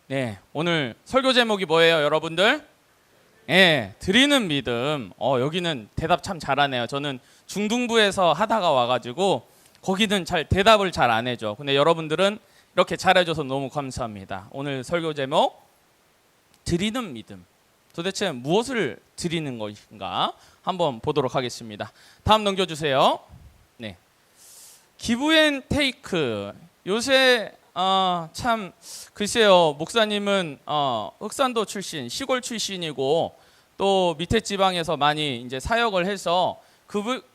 네, 오늘 설교 제목이 뭐예요, 여러분들? 예, 드리는 믿음. 여기는 대답 참 잘하네요. 저는 중등부에서 하다가 와가지고 거기는 잘 대답을 잘 안 해줘. 근데 여러분들은 이렇게 잘해줘서 너무 감사합니다. 오늘 설교 제목 드리는 믿음. 도대체 무엇을 드리는 것인가 한번 보도록 하겠습니다. 다음 넘겨주세요. 네, 기브 앤 테이크. 요새 참 글쎄요, 목사님은 흑산도 출신, 시골 출신이고 또 밑에 지방에서 많이 이제 사역을 해서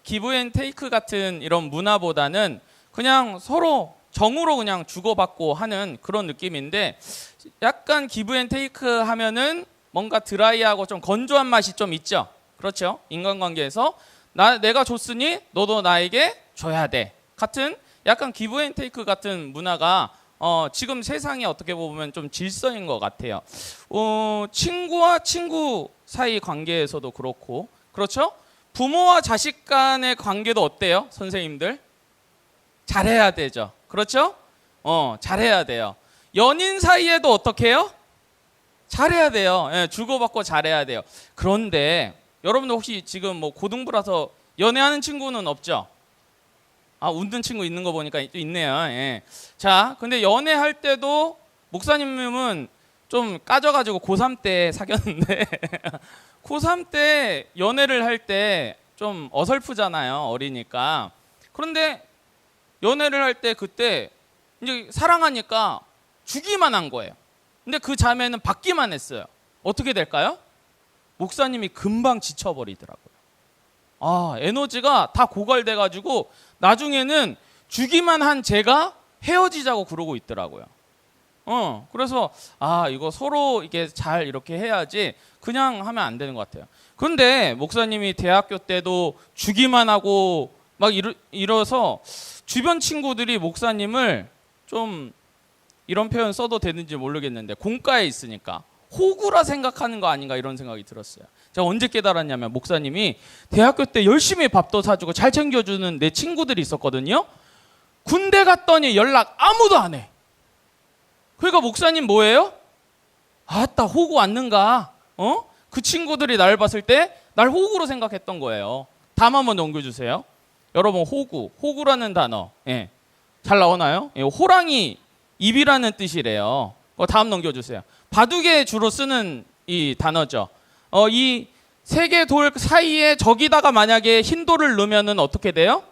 기브 앤 테이크 같은 이런 문화보다는 그냥 서로 정으로 그냥 주고받고 하는 그런 느낌인데, 약간 기브 앤 테이크 하면은 뭔가 드라이하고 좀 건조한 맛이 좀 있죠. 그렇죠? 인간관계에서 내가 줬으니 너도 나에게 줘야 돼 같은 약간 기브 앤 테이크 같은 문화가 지금 세상에 어떻게 보면 좀 질서인 것 같아요. 친구와 친구 사이 관계에서도 그렇고, 그렇죠? 부모와 자식 간의 관계도 어때요, 선생님들? 잘해야 되죠. 그렇죠? 잘해야 돼요. 연인 사이에도 어떻게 해요? 잘해야 돼요. 예, 주고받고 잘해야 돼요. 그런데 여러분들 혹시 지금 뭐 고등부라서 연애하는 친구는 없죠? 웃는 친구 있는 거 보니까 있네요. 예. 자, 근데 연애할 때도 목사님은 좀 까져가지고 고3 때 사귀었는데 고3 때 연애를 할 때 좀 어설프잖아요, 어리니까. 그런데 연애를 할 때 그때 이제 사랑하니까 주기만 한 거예요. 근데 그 자매는 받기만 했어요. 어떻게 될까요? 목사님이 금방 지쳐버리더라고요. 에너지가 다 고갈돼가지고 나중에는 주기만 한 제가 헤어지자고 그러고 있더라고요. 그래서 이거 서로 이게 잘 이렇게 해야지 그냥 하면 안 되는 것 같아요. 그런데 목사님이 대학교 때도 주기만 하고 막 이러서 주변 친구들이 목사님을 좀, 이런 표현 써도 되는지 모르겠는데, 공과에 있으니까 호구라 생각하는 거 아닌가 이런 생각이 들었어요. 제가 언제 깨달았냐면, 목사님이 대학교 때 열심히 밥도 사주고 잘 챙겨주는 내 친구들이 있었거든요. 군대 갔더니 연락 아무도 안 해. 그러니까 목사님 뭐예요? 아따, 호구 왔는가? 그 친구들이 나를 봤을 때 날 호구로 생각했던 거예요. 다음 한번 넘겨주세요. 여러분, 호구라는 단어, 예, 잘 나오나요? 예, 호랑이 입이라는 뜻이래요. 다음 넘겨주세요. 바둑에 주로 쓰는 이 단어죠. 이 세 개 돌 사이에 저기다가 만약에 흰 돌을 넣으면은 어떻게 돼요?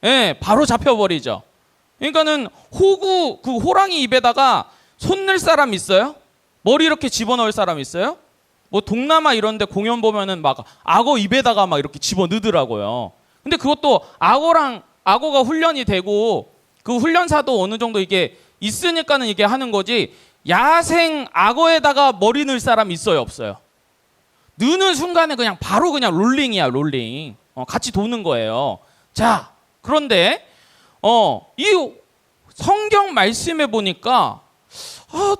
예, 바로 잡혀버리죠. 그러니까는 그 호랑이 입에다가 손 넣을 사람 있어요? 머리 이렇게 집어넣을 사람 있어요? 뭐 동남아 이런 데 공연 보면은 막 악어 입에다가 막 이렇게 집어넣더라고요. 근데 그것도 악어가 훈련이 되고 그 훈련사도 어느 정도 이게 있으니까는 이게 하는 거지, 야생 악어에다가 머리 넣을 사람 있어요, 없어요? 넣는 순간에 그냥 바로 그냥 롤링이야, 롤링. 같이 도는 거예요. 자, 그런데 이 성경 말씀에 보니까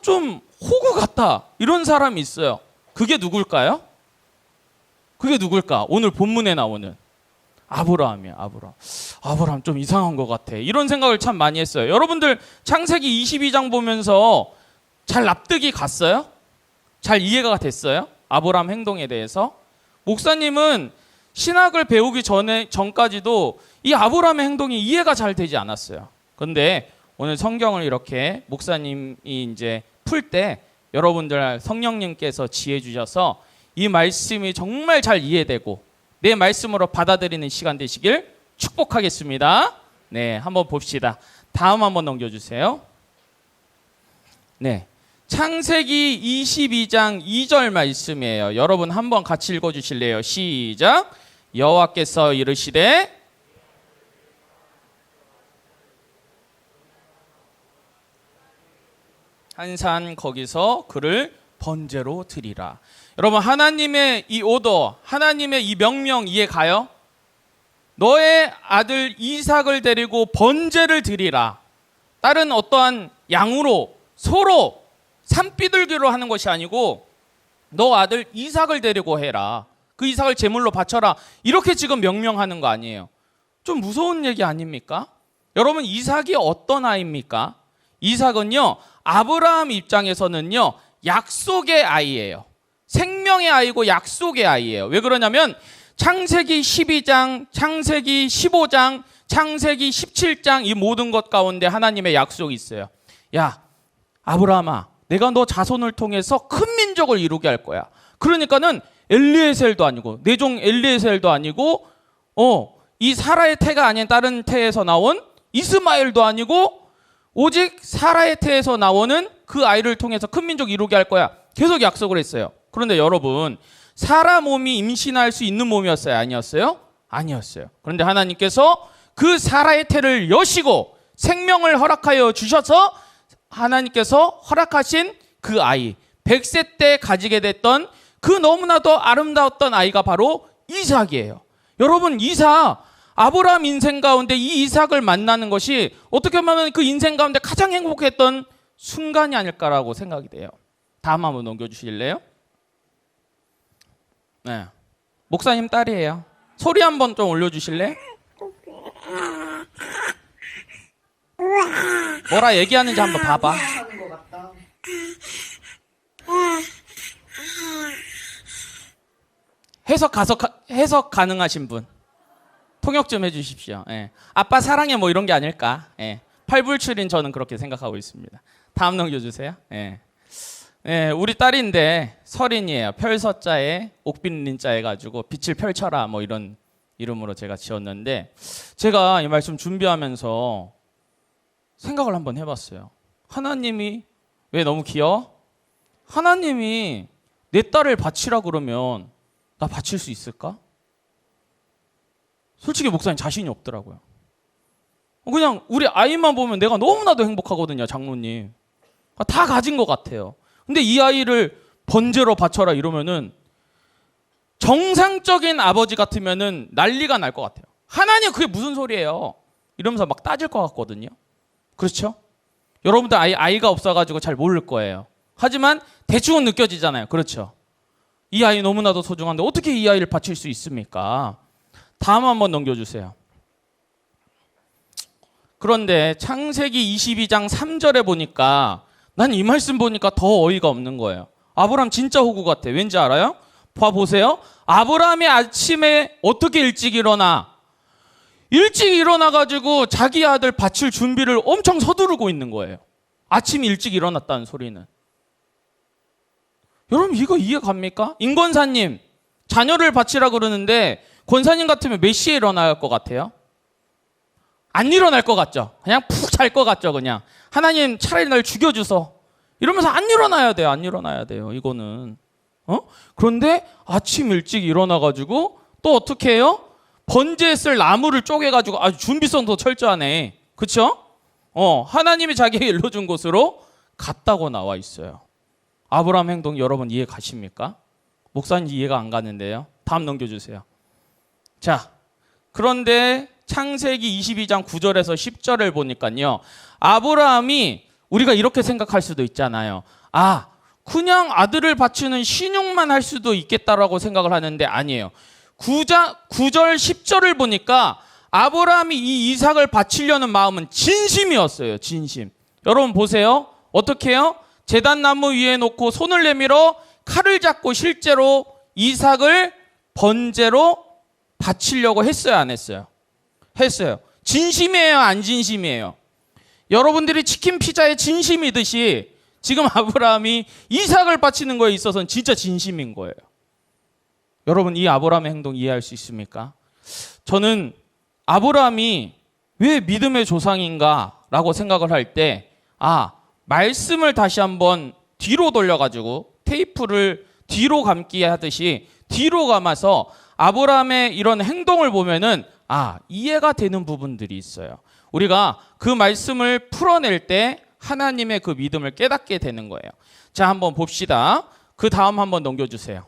좀 호구 같다 이런 사람이 있어요. 그게 누굴까요? 그게 누굴까? 오늘 본문에 나오는 아브라함이야. 아브라함 좀 이상한 것 같아. 이런 생각을 참 많이 했어요. 여러분들 창세기 22장 보면서 잘 납득이 갔어요? 잘 이해가 됐어요? 아브라함 행동에 대해서? 목사님은 신학을 배우기 전까지도 이 아브라함의 행동이 이해가 잘 되지 않았어요. 그런데 오늘 성경을 이렇게 목사님이 이제 풀 때 여러분들 성령님께서 지혜 주셔서 이 말씀이 정말 잘 이해되고 내 말씀으로 받아들이는 시간 되시길 축복하겠습니다. 네, 한번 봅시다. 다음 한번 넘겨주세요. 네, 창세기 22장 2절 말씀이에요. 여러분 한번 같이 읽어주실래요? 시작. 여호와께서 이르시되 한 산 거기서 그를 번제로 드리라. 여러분, 하나님의 이 오더, 하나님의 이 명령 이해 가요? 너의 아들 이삭을 데리고 번제를 드리라. 다른 어떠한 양으로 서로 산비둘기로 하는 것이 아니고 너 아들 이삭을 데리고 해라. 그 이삭을 제물로 바쳐라. 이렇게 지금 명령하는 거 아니에요. 좀 무서운 얘기 아닙니까? 여러분, 이삭이 어떤 아이입니까? 이삭은요, 아브라함 입장에서는요, 약속의 아이예요. 생명의 아이고 약속의 아이예요. 왜 그러냐면 창세기 12장, 창세기 15장, 창세기 17장 이 모든 것 가운데 하나님의 약속이 있어요. 야, 아브라함아, 내가 너 자손을 통해서 큰 민족을 이루게 할 거야. 그러니까는 엘리에셀도 아니고 내 종 엘리에셀도 아니고 이 사라의 태가 아닌 다른 태에서 나온 이스마엘도 아니고 오직 사라의 태에서 나오는 그 아이를 통해서 큰 민족 이루게 할 거야. 계속 약속을 했어요. 그런데 여러분, 사라 몸이 임신할 수 있는 몸이었어요? 아니었어요? 아니었어요. 그런데 하나님께서 그 사라의 태를 여시고 생명을 허락하여 주셔서 하나님께서 허락하신 그 아이, 100세 때 가지게 됐던 그 너무나도 아름다웠던 아이가 바로 이삭이에요. 여러분, 이삭, 아브라함 인생 가운데 이 이삭을 만나는 것이 어떻게 보면 그 인생 가운데 가장 행복했던 순간이 아닐까라고 생각이 돼요. 다음 한번 넘겨주실래요? 네, 목사님 딸이에요. 소리 한번 좀 올려주실래? 뭐라 얘기하는지 한번 봐봐. 해석 가능하신 분 통역 좀 해주십시오. 예. 아빠 사랑해 뭐 이런 게 아닐까. 예. 팔불출인 저는 그렇게 생각하고 있습니다. 다음 넘겨주세요. 예. 예, 우리 딸인데 설인이에요. 별서자에 옥빈린자 해가지고 빛을 펼쳐라 뭐 이런 이름으로 제가 지었는데, 제가 이 말씀 준비하면서 생각을 한번 해봤어요. 하나님이 왜 너무 귀여워? 하나님이 내 딸을 바치라 그러면 나 바칠 수 있을까? 솔직히 목사님 자신이 없더라고요. 그냥 우리 아이만 보면 내가 너무나도 행복하거든요. 장로님 다 가진 것 같아요. 근데 이 아이를 번제로 바쳐라 이러면은 정상적인 아버지 같으면은 난리가 날 것 같아요. 하나님 그게 무슨 소리예요? 이러면서 막 따질 것 같거든요. 그렇죠? 여러분들 아이가 없어가지고 잘 모를 거예요. 하지만 대충은 느껴지잖아요. 그렇죠? 이 아이 너무나도 소중한데 어떻게 이 아이를 바칠 수 있습니까? 다음 한번 넘겨주세요. 그런데 창세기 22장 3절에 보니까 난 이 말씀 보니까 더 어이가 없는 거예요. 아브라함 진짜 호구 같아. 왠지 알아요? 봐보세요. 아브라함이 아침에 어떻게 일찍 일어나가지고 자기 아들 바칠 준비를 엄청 서두르고 있는 거예요. 아침 일찍 일어났다는 소리는. 여러분 이거 이해 갑니까? 임권사님 자녀를 바치라 그러는데 권사님 같으면 몇 시에 일어날 것 같아요? 안 일어날 것 같죠? 그냥 푹 잘 것 같죠? 그냥 하나님 차라리 날 죽여주소 이러면서 안 일어나야 돼요. 안 일어나야 돼요. 이거는 그런데 아침 일찍 일어나가지고 또 어떻게 해요? 번제에 쓸 나무를 쪼개가지고 아주 준비성도 철저하네. 그쵸? 하나님이 자기에게 일러준 곳으로 갔다고 나와 있어요. 아브라함 행동 여러분 이해 가십니까? 목사님 이해가 안 가는데요. 다음 넘겨주세요. 자, 그런데 창세기 22장 9절에서 10절을 보니까요. 아브라함이 우리가 이렇게 생각할 수도 있잖아요. 아, 그냥 아들을 바치는 신용만 할 수도 있겠다라고 생각을 하는데 아니에요. 9절 10절을 보니까 아브라함이 이 이삭을 바치려는 마음은 진심이었어요. 진심. 여러분 보세요. 어떻게 해요? 제단나무 위에 놓고 손을 내밀어 칼을 잡고 실제로 이삭을 번제로 바치려고 했어요? 안 했어요? 했어요. 진심이에요? 안 진심이에요? 여러분들이 치킨 피자에 진심이듯이 지금 아브라함이 이삭을 바치는 거에 있어서는 진짜 진심인 거예요. 여러분 이 아브라함의 행동 이해할 수 있습니까? 저는 아브라함이 왜 믿음의 조상인가 라고 생각을 할 때 말씀을 다시 한번 뒤로 돌려가지고 테이프를 뒤로 감기 하듯이 뒤로 감아서 아브라함의 이런 행동을 보면은 이해가 되는 부분들이 있어요. 우리가 그 말씀을 풀어낼 때 하나님의 그 믿음을 깨닫게 되는 거예요. 자, 한번 봅시다. 그 다음 한번 넘겨주세요.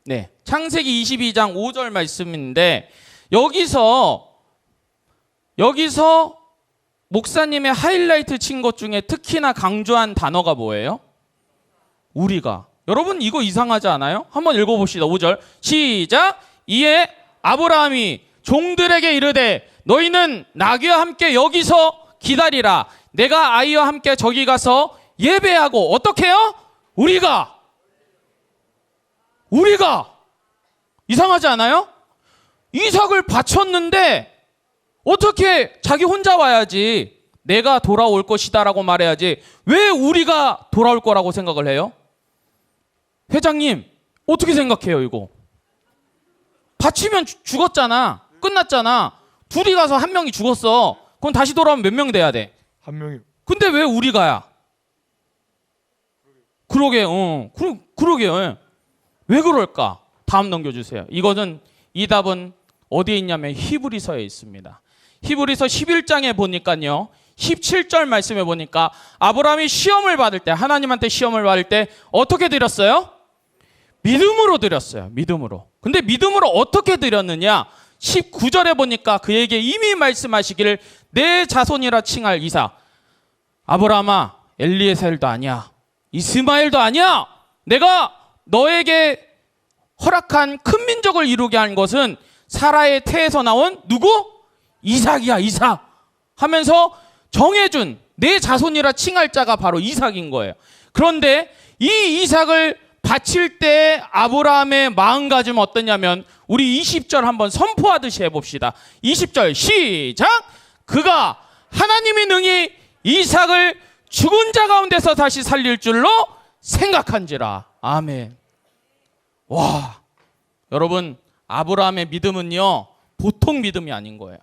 네, 창세기 22장 5절 말씀인데 여기서 목사님의 하이라이트 친 것 중에 특히나 강조한 단어가 뭐예요? 우리가. 여러분 이거 이상하지 않아요? 한번 읽어봅시다. 5절 시작. 이에 아브라함이 종들에게 이르되 너희는 나귀와 함께 여기서 기다리라. 내가 아이와 함께 저기 가서 예배하고 어떻게 해요? 우리가 이상하지 않아요? 이삭을 바쳤는데 어떻게 자기 혼자 와야지 내가 돌아올 것이다 라고 말해야지 왜 우리가 돌아올 거라고 생각을 해요? 회장님 어떻게 생각해요 이거? 바치면 죽었잖아. 끝났잖아. 둘이 가서 한 명이 죽었어. 그럼 다시 돌아오면 몇 명 돼야 돼? 한 명이. 근데 왜 우리가야? 그러게요. 예. 왜 그럴까? 다음 넘겨주세요. 이 답은 어디에 있냐면 히브리서에 있습니다. 히브리서 11장에 보니까요. 17절 말씀에 보니까 아브라함이 시험을 받을 때, 하나님한테 시험을 받을 때 어떻게 드렸어요? 믿음으로 드렸어요. 믿음으로. 근데 믿음으로 어떻게 드렸느냐? 19절에 보니까 그에게 이미 말씀하시기를 내 자손이라 칭할 이삭. 아브라함아, 엘리에셀도 아니야. 이스마엘도 아니야. 내가 너에게 허락한 큰 민족을 이루게 한 것은 사라의 태에서 나온 누구? 이삭이야, 이삭. 하면서 정해준 내 자손이라 칭할 자가 바로 이삭인 거예요. 그런데 이 이삭을 바칠 때 아브라함의 마음가짐은 어떠냐면 우리 20절 한번 선포하듯이 해봅시다. 20절 시작! 그가 하나님이 능히 이삭을 죽은 자 가운데서 다시 살릴 줄로 생각한지라. 아멘. 와, 여러분 아브라함의 믿음은요 보통 믿음이 아닌 거예요.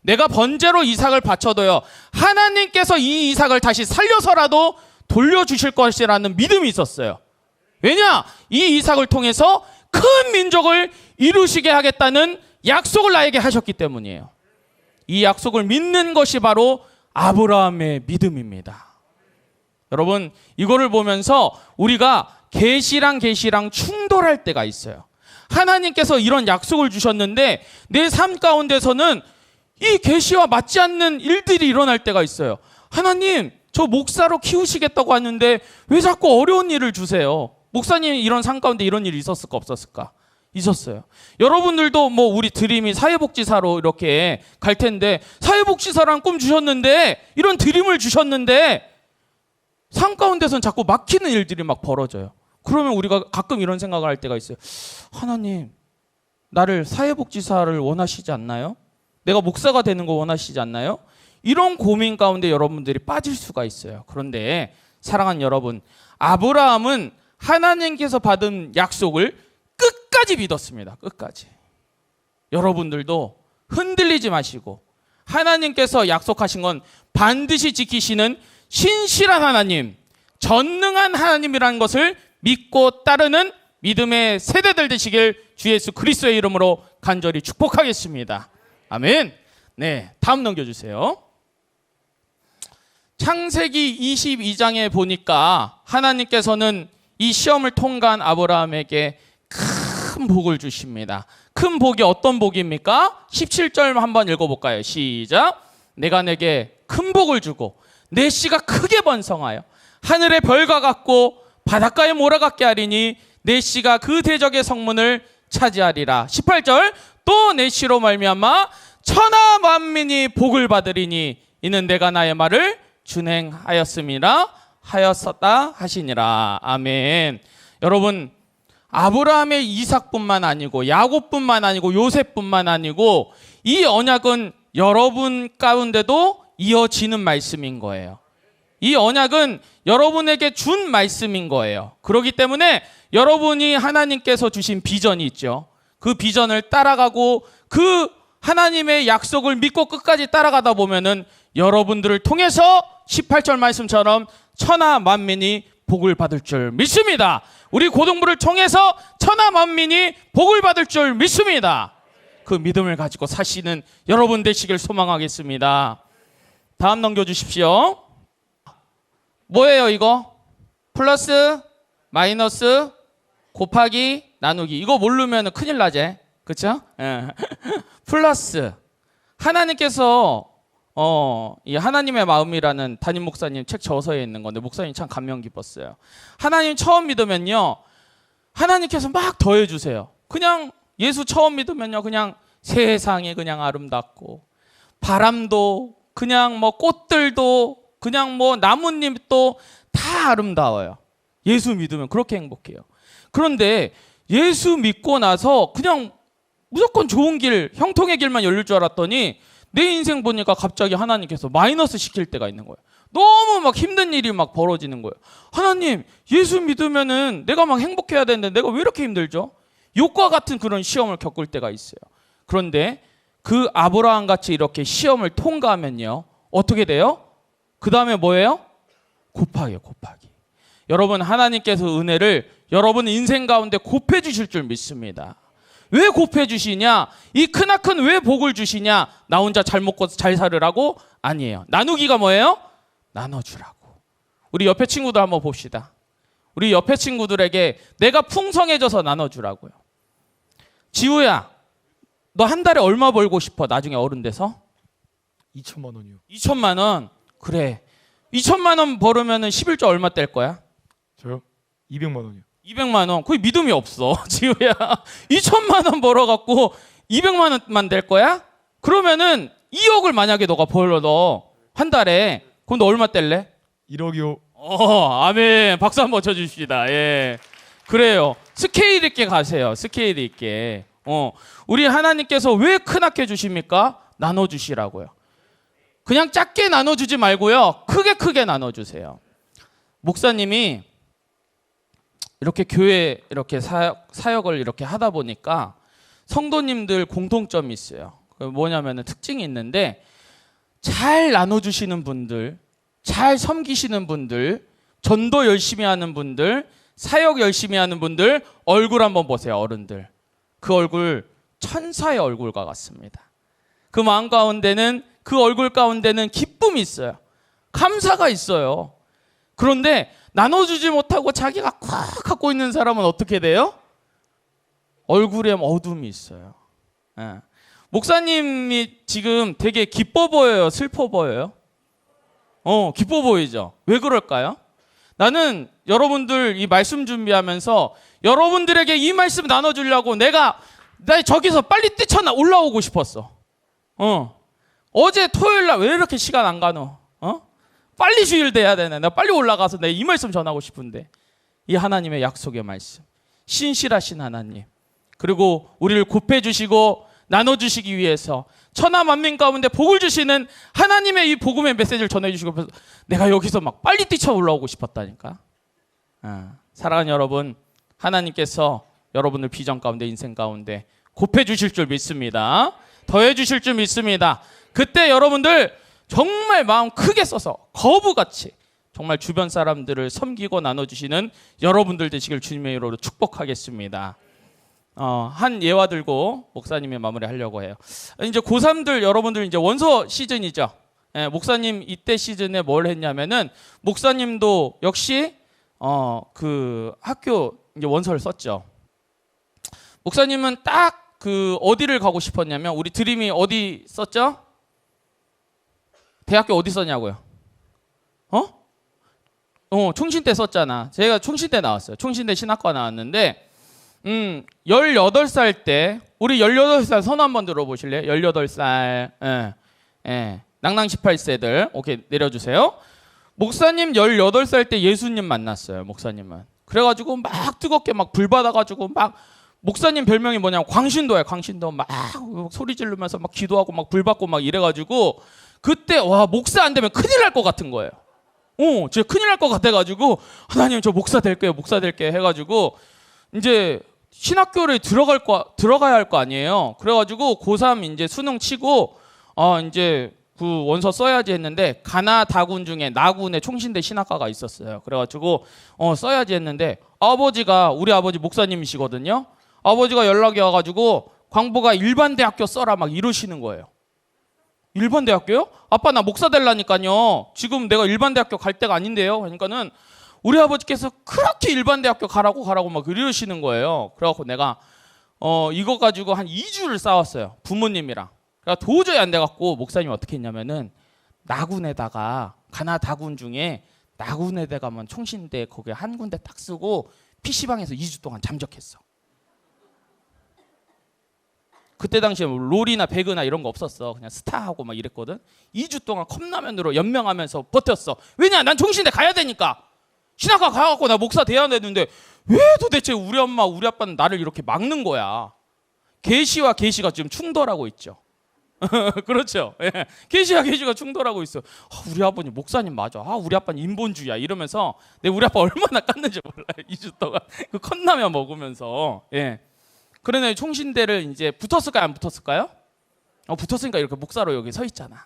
내가 번제로 이삭을 바쳐도요 하나님께서 이 이삭을 다시 살려서라도 돌려주실 것이라는 믿음이 있었어요. 왜냐? 이 이삭을 통해서 큰 민족을 이루시게 하겠다는 약속을 나에게 하셨기 때문이에요. 이 약속을 믿는 것이 바로 아브라함의 믿음입니다. 여러분 이거를 보면서 우리가 계시랑 충돌할 때가 있어요. 하나님께서 이런 약속을 주셨는데 내 삶 가운데서는 이 계시와 맞지 않는 일들이 일어날 때가 있어요. 하나님 저 목사로 키우시겠다고 하는데 왜 자꾸 어려운 일을 주세요? 목사님 이런 삶 가운데 이런 일이 있었을까 없었을까? 있었어요. 여러분들도 뭐 우리 드림이 사회복지사로 이렇게 갈 텐데 사회복지사라는 꿈 주셨는데 이런 드림을 주셨는데 삶 가운데서는 자꾸 막히는 일들이 막 벌어져요. 그러면 우리가 가끔 이런 생각을 할 때가 있어요. 하나님 나를 사회복지사를 원하시지 않나요? 내가 목사가 되는 거 원하시지 않나요? 이런 고민 가운데 여러분들이 빠질 수가 있어요. 그런데 사랑하는 여러분, 아브라함은 하나님께서 받은 약속을 끝까지 믿었습니다. 끝까지. 여러분들도 흔들리지 마시고 하나님께서 약속하신 건 반드시 지키시는 신실한 하나님, 전능한 하나님이라는 것을 믿고 따르는 믿음의 세대들 되시길 주 예수 그리스도의 이름으로 간절히 축복하겠습니다. 아멘. 네, 다음 넘겨주세요. 창세기 22장에 보니까 하나님께서는 이 시험을 통과한 아브라함에게 큰 복을 주십니다. 큰 복이 어떤 복입니까? 17절 한번 읽어볼까요? 시작. 내가 내게 큰 복을 주고 내 씨가 크게 번성하여 하늘의 별과 같고 바닷가의 모래 같게 하리니 내 씨가 그 대적의 성문을 차지하리라. 18절 또 내 씨로 말미암아 천하 만민이 복을 받으리니 이는 내가 나의 말을 준행하였음이라 하였었다 하시니라. 아멘. 여러분 아브라함의 이삭뿐만 아니고 야곱뿐만 아니고 요셉뿐만 아니고 이 언약은 여러분 가운데도 이어지는 말씀인 거예요. 이 언약은 여러분에게 준 말씀인 거예요. 그렇기 때문에 여러분이 하나님께서 주신 비전이 있죠. 그 비전을 따라가고 그 하나님의 약속을 믿고 끝까지 따라가다 보면은 여러분들을 통해서 18절 말씀처럼 천하 만민이 복을 받을 줄 믿습니다. 우리 고등부를 통해서 천하 만민이 복을 받을 줄 믿습니다. 그 믿음을 가지고 사시는 여러분 되시길 소망하겠습니다. 다음 넘겨주십시오. 뭐예요 이거? 플러스, 마이너스, 곱하기, 나누기. 이거 모르면 큰일 나지. 그렇죠? 예. 플러스. 하나님께서 이 하나님의 마음이라는 담임 목사님 책 저서에 있는 건데 목사님 참 감명 깊었어요. 하나님 처음 믿으면요, 하나님께서 막 더해주세요. 그냥 예수 처음 믿으면요, 그냥 세상이 그냥 아름답고 바람도 그냥 뭐 꽃들도 그냥 뭐 나뭇잎도 다 아름다워요. 예수 믿으면 그렇게 행복해요. 그런데 예수 믿고 나서 그냥 무조건 좋은 길, 형통의 길만 열릴 줄 알았더니 내 인생 보니까 갑자기 하나님께서 마이너스 시킬 때가 있는 거예요. 너무 막 힘든 일이 막 벌어지는 거예요. 하나님, 예수 믿으면은 내가 막 행복해야 되는데 내가 왜 이렇게 힘들죠? 욕과 같은 그런 시험을 겪을 때가 있어요. 그런데 그 아브라함 같이 이렇게 시험을 통과하면요, 어떻게 돼요? 그 다음에 뭐예요? 곱하기요, 곱하기. 여러분, 하나님께서 은혜를 여러분 인생 가운데 곱해 주실 줄 믿습니다. 왜 곱해 주시냐? 이 크나큰 왜 복을 주시냐? 나 혼자 잘 먹고 잘 살으라고? 아니에요. 나누기가 뭐예요? 나눠주라고. 우리 옆에 친구들 한번 봅시다. 우리 옆에 친구들에게 내가 풍성해져서 나눠주라고요. 지우야, 너 한 달에 얼마 벌고 싶어? 나중에 어른 돼서? 2천만 원이요. 2천만 원? 그래. 2천만 원 벌으면 11조 얼마 뗄 거야? 저요? 200만 원이요. 200만 원. 거의 믿음이 없어. 지우야. 2천만 원 벌어갖고 200만 원만 될 거야? 그러면은 2억을 만약에 너가 벌어 너 한 달에 그럼 너 얼마 뗄래? 1억이요. 아멘. 박수 한번 쳐주십시다. 예. 그래요. 스케일 있게 가세요. 스케일 있게. 우리 하나님께서 왜 크나게 주십니까? 나눠주시라고요. 그냥 작게 나눠주지 말고요. 크게 나눠주세요. 목사님이 이렇게 교회 이렇게 사역을 이렇게 하다 보니까 성도님들 공통점이 있어요. 뭐냐면은 특징이 있는데 잘 나눠주시는 분들, 잘 섬기시는 분들, 전도 열심히 하는 분들, 사역 열심히 하는 분들 얼굴 한번 보세요. 어른들. 그 얼굴 천사의 얼굴과 같습니다. 그 마음 가운데는 그 얼굴 가운데는 기쁨이 있어요. 감사가 있어요. 그런데 나눠주지 못하고 자기가 콱 갖고 있는 사람은 어떻게 돼요? 얼굴에 어둠이 있어요. 예. 목사님이 지금 되게 기뻐 보여요? 슬퍼 보여요? 기뻐 보이죠? 왜 그럴까요? 나는 여러분들 이 말씀 준비하면서 여러분들에게 이 말씀 나눠주려고 나 저기서 빨리 뛰쳐나 올라오고 싶었어. 어제 토요일 날 왜 이렇게 시간 안 가노? 빨리 주일 돼야 되네. 나 빨리 올라가서 내 이 말씀 전하고 싶은데. 이 하나님의 약속의 말씀. 신실하신 하나님. 그리고 우리를 곱해 주시고 나눠 주시기 위해서 천하 만민 가운데 복을 주시는 하나님의 이 복음의 메시지를 전해 주시고 내가 여기서 막 빨리 뛰쳐 올라오고 싶었다니까. 사랑하는 여러분, 하나님께서 여러분을 비전 가운데 인생 가운데 곱해 주실 줄 믿습니다. 더해 주실 줄 믿습니다. 그때 여러분들 정말 마음 크게 써서 거부같이 정말 주변 사람들을 섬기고 나눠주시는 여러분들 되시길 주님의 이름으로 축복하겠습니다. 한 예화 들고 목사님의 마무리 하려고 해요. 이제 고3들 여러분들 이제 원서 시즌이죠. 목사님 이때 시즌에 뭘 했냐면은 목사님도 역시 그 학교 이제 원서를 썼죠. 목사님은 딱 그 어디를 가고 싶었냐면 우리 드림이 어디 썼죠? 대학교 어디 썼냐고요? 충신대 썼잖아. 제가 충신대 나왔어요. 충신대 신학과 나왔는데 18살 때 우리 18살 손 한번 들어보실래요? 18살 낭낭 18세들 오케이 내려주세요. 목사님 18살 때 예수님 만났어요. 목사님은. 그래가지고 막 뜨겁게 막 불 받아가지고 막 목사님 별명이 뭐냐면 광신도예요. 광신도 막 소리 지르면서 막 기도하고 막 불 받고 막 이래가지고 그때 와 목사 안 되면 큰일 날 것 같은 거예요. 진짜 큰일 날 것 같아가지고 하나님 저 목사 될게요. 목사 될게 해가지고 이제 신학교를 들어가야 할 거 아니에요. 그래가지고 고3 이제 수능 치고 이제 그 원서 써야지 했는데 가나 다군 중에 나군에 총신대 신학과가 있었어요. 그래가지고 써야지 했는데 우리 아버지 목사님이시거든요. 아버지가 연락이 와가지고 광보가 일반 대학교 써라 막 이러시는 거예요. 일반 대학교요? 아빠 나 목사 되려니까요. 지금 내가 일반 대학교 갈 때가 아닌데요. 그러니까는 우리 아버지께서 그렇게 일반 대학교 가라고 막 이러시는 거예요. 그래갖고 내가 이거 가지고 한 2주를 싸웠어요. 부모님이랑. 그러니까 도저히 안 돼갖고 목사님이 어떻게 했냐면은 나군에다가 가나 다군 중에 나군에다 가면 총신대 거기에 한 군데 딱 쓰고 PC방에서 2주 동안 잠적했어. 그때 당시에 뭐 롤이나 배그나 이런 거 없었어. 그냥 스타하고 막 이랬거든. 2주 동안 컵라면으로 연명하면서 버텼어. 왜냐? 난 총신대 가야 되니까. 신학과 가갖고 나 목사 돼야 되는데 왜 도대체 우리 엄마 우리 아빠는 나를 이렇게 막는 거야. 계시와 계시가 지금 충돌하고 있죠. 그렇죠. 예. 계시와 계시가 충돌하고 있어. 우리 아버님 목사님 맞아. 우리 아빠는 인본주의야. 이러면서 내 우리 아빠 얼마나 깠는지 몰라요. 2주 동안 그 컵라면 먹으면서. 예. 그러네. 총신대를 이제 붙었을까요? 안 붙었을까요? 붙었으니까 이렇게 목사로 여기 서 있잖아.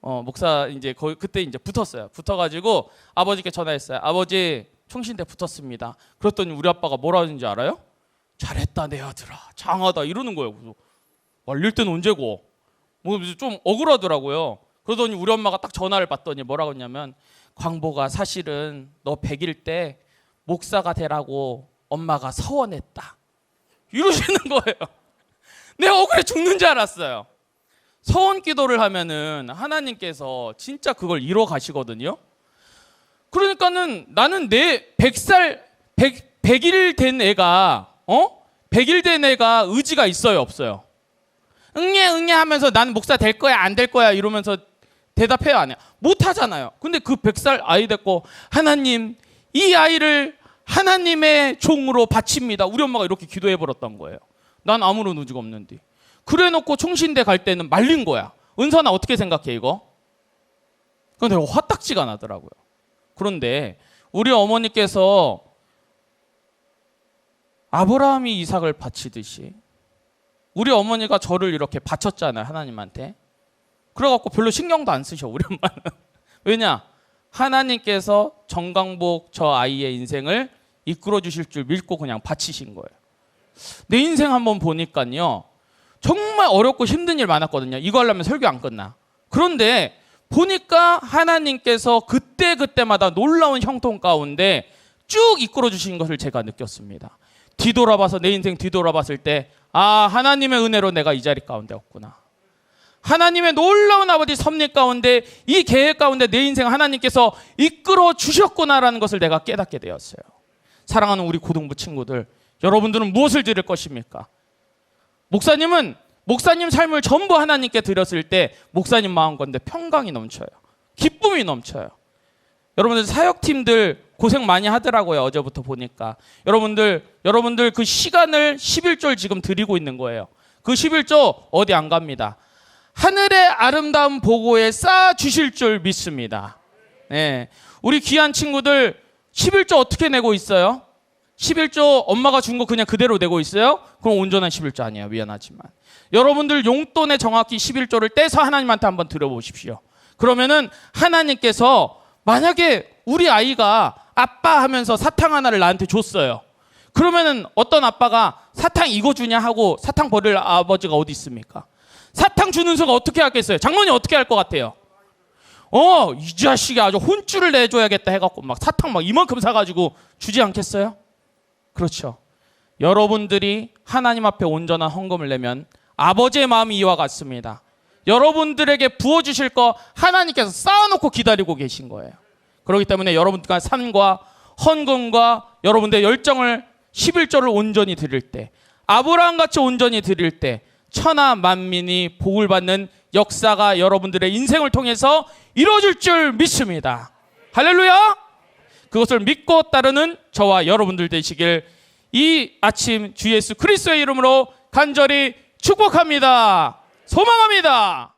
목사 이제 거의 그때 이제 붙었어요. 붙어가지고 아버지께 전화했어요. 아버지 총신대 붙었습니다. 그랬더니 우리 아빠가 뭐라 하는지 알아요? 잘했다 내 아들아. 장하다 이러는 거예요. 그래서 말릴 때는 언제고? 뭐 좀 억울하더라고요. 그러더니 우리 엄마가 딱 전화를 받더니 뭐라고 했냐면 광보가 사실은 너 100일 때 목사가 되라고 엄마가 서원했다. 이러시는 거예요. 내가 억울해 죽는 줄 알았어요. 서원 기도를 하면은 하나님께서 진짜 그걸 이뤄 가시거든요. 그러니까는 나는 내 100일 된 애가 100일 된 애가 의지가 있어요, 없어요? 응애 하면서 나는 목사 될 거야, 안 될 거야 이러면서 대답해요, 안 해요? 못 하잖아요. 근데 그 100살 아이 됐고 하나님 이 아이를 하나님의 종으로 바칩니다. 우리 엄마가 이렇게 기도해 버렸던 거예요. 난 아무런 의지가 없는데. 그래 놓고 총신대 갈 때는 말린 거야. 은선아 어떻게 생각해 이거? 근데 화딱지가 나더라고요. 그런데 우리 어머니께서 아브라함이 이삭을 바치듯이 우리 어머니가 저를 이렇게 바쳤잖아요, 하나님한테. 그래갖고 별로 신경도 안 쓰셔, 우리 엄마는. 왜냐? 하나님께서 정강복 저 아이의 인생을 이끌어 주실 줄 믿고 그냥 바치신 거예요. 내 인생 한번 보니까요, 정말 어렵고 힘든 일 많았거든요. 이거 하려면 설교 안 끝나. 그런데 보니까 하나님께서 그때마다 놀라운 형통 가운데 쭉 이끌어 주신 것을 제가 느꼈습니다. 뒤돌아봐서 내 인생 뒤돌아봤을 때 하나님의 은혜로 내가 이 자리 가운데 없구나. 하나님의 놀라운 아버지 섭리 가운데 이 계획 가운데 내 인생 하나님께서 이끌어 주셨구나라는 것을 내가 깨닫게 되었어요. 사랑하는 우리 고등부 친구들, 여러분들은 무엇을 드릴 것입니까? 목사님 삶을 전부 하나님께 드렸을 때 목사님 마음 건데 평강이 넘쳐요. 기쁨이 넘쳐요. 여러분들 사역팀들 고생 많이 하더라고요. 어제부터 보니까. 여러분들 그 시간을 11조 지금 드리고 있는 거예요. 그 11조 어디 안 갑니다. 하늘의 아름다운 보고에 쌓아 주실 줄 믿습니다. 네. 우리 귀한 친구들 11조 어떻게 내고 있어요? 11조 엄마가 준 거 그냥 그대로 내고 있어요? 그럼 온전한 11조 아니에요. 미안하지만. 여러분들 용돈에 정확히 11조를 떼서 하나님한테 한번 드려보십시오. 그러면은 하나님께서 만약에 우리 아이가 아빠 하면서 사탕 하나를 나한테 줬어요. 그러면은 어떤 아빠가 사탕 이거 주냐 하고 사탕 버릴 아버지가 어디 있습니까? 사탕 주는 수가 어떻게 하겠어요? 장모님 어떻게 할 것 같아요? 이 자식이 아주 혼쭐을 내줘야겠다 해갖고 막 사탕 막 이만큼 사가지고 주지 않겠어요? 그렇죠. 여러분들이 하나님 앞에 온전한 헌금을 내면 아버지의 마음이 이와 같습니다. 여러분들에게 부어주실 거 하나님께서 쌓아놓고 기다리고 계신 거예요. 그렇기 때문에 여러분들과 삶과 헌금과 여러분들의 열정을 11조를 온전히 드릴 때, 아브라함같이 온전히 드릴 때 천하 만민이 복을 받는 역사가 여러분들의 인생을 통해서 이루어질 줄 믿습니다. 할렐루야! 그것을 믿고 따르는 저와 여러분들 되시길 이 아침 주 예수 그리스도의 이름으로 간절히 축복합니다. 소망합니다.